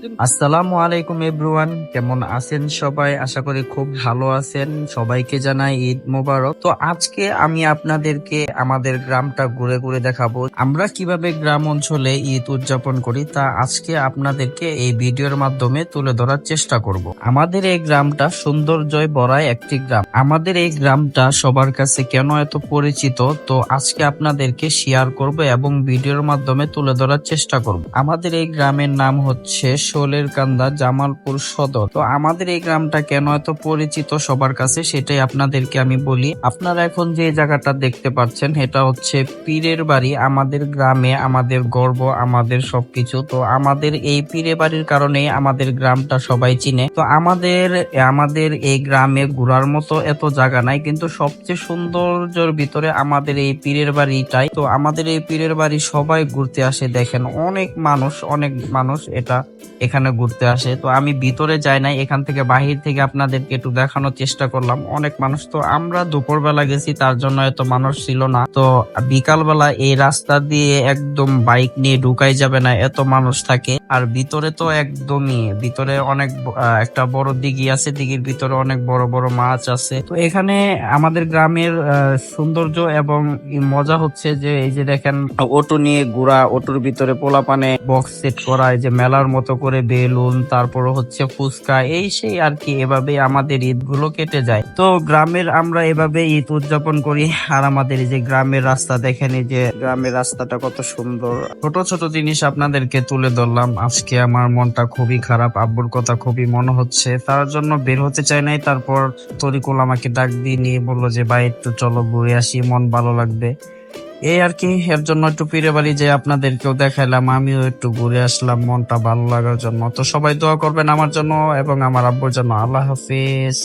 আসসালামু আলাইকুম এভরিওয়ান, কেমন আছেন সবাই? আশা করি খুব ভালো আছেন। সবাইকে জানাই ঈদ মোবারক। তো আজকে আমি আপনাদেরকে আমাদের গ্রামটা ঘুরে ঘুরে দেখাবো আমরা কিভাবে গ্রাম অঞ্চলে ঈদ উদযাপন করি, তা আজকে আপনাদেরকে এই ভিডিওর মাধ্যমে তুলে ধরার চেষ্টা করব। আমাদের এই গ্রামটা সৌন্দর্যয় ভরা একটি গ্রাম। আমাদের এই গ্রামটা সবার কাছে কেন এত পরিচিত, তো আজকে আপনাদেরকে শেয়ার করব এবং ভিডিওর মাধ্যমে তুলে ধরার চেষ্টা করব। আমাদের এই গ্রামের নাম হচ্ছে শোলের কান্দা, জামালপুর সদর। তো আমাদের এই গ্রামটা কেন এত পরিচিত সবার কাছে সেটাই আপনাদেরকে আমি বলি। আপনারা এখন যে জায়গাটা দেখতে পাচ্ছেন এটা হচ্ছে পীরের বাড়ি। আমাদের গ্রামে আমাদের গর্ব, আমাদের সবকিছু। তো আমাদের এই পীরের বাড়ির কারণে আমাদের গ্রামটা সবাই চিনে। তো আমাদের এই গ্রামে ঘোরার মতো এত জায়গা নাই, কিন্তু সবচেয়ে সৌন্দর্যের ভিতরে আমাদের এই পীরের বাড়িটাই। তো আমাদের এই পীরের বাড়ি সবাই ঘুরতে আসে। দেখেন অনেক মানুষ এখানে ঘুরতে আসে। তো আমি ভিতরে যাই নাই, এখান থেকে বাহির থেকে আপনাদেরকে একটু দেখানোর চেষ্টা করলাম। অনেক মানুষ, তো আমরা দুপুরবেলা গেছি তার জন্য এত মানুষ ছিল না। তো বিকালবেলা এই রাস্তা দিয়ে একদম বাইক নিয়ে ঢুকাই যাবে না, এত মানুষ থাকে। আর ভিতরে তো একদমই ভিতরে অনেক একটা বড় দিঘি আছে, দিঘির ভিতরে অনেক বড় বড় মাছ আছে। তো এখানে আমাদের গ্রামের সৌন্দর্য এবং মজা হচ্ছে যে এই যে দেখেন অটো নিয়ে ঘোরা, অটোর ভিতরে পোলাপানে বক্স সেট করা, এই যে মেলার মতো করে বেলুন, তারপর হচ্ছে ফুচকা, এই সেই আর কি। এভাবে আমাদের ঈদ গুলো কেটে যায়। তো গ্রামের আমরা এভাবে ঈদ উদযাপন করি। আর আমাদের এই যে গ্রামের রাস্তা দেখেন, এই যে গ্রামের রাস্তাটা কত সুন্দর। ছোট ছোট জিনিস আপনাদেরকে তুলে ধরলাম। আজকে আমার মনটা খুবই খারাপ, আব্বুর কথা খুবই মনে হচ্ছে, তার জন্য বের হতে চাই নাই। তারপর তরিকুল আমাকে ডাক দিয়ে নিয়ে বললো যে ভাই একটু চলো ঘুরে আসি, মন ভালো লাগবে। এই আর কি, এর জন্য একটু পীরে বাড়ি যে আপনাদেরকেও দেখাইলাম, আমিও একটু ঘুরে আসলাম মনটা ভালো লাগার জন্য। তো সবাই দোয়া করবেন আমার জন্য এবং আমার আব্বুর জন্য। আল্লাহ হাফিজ।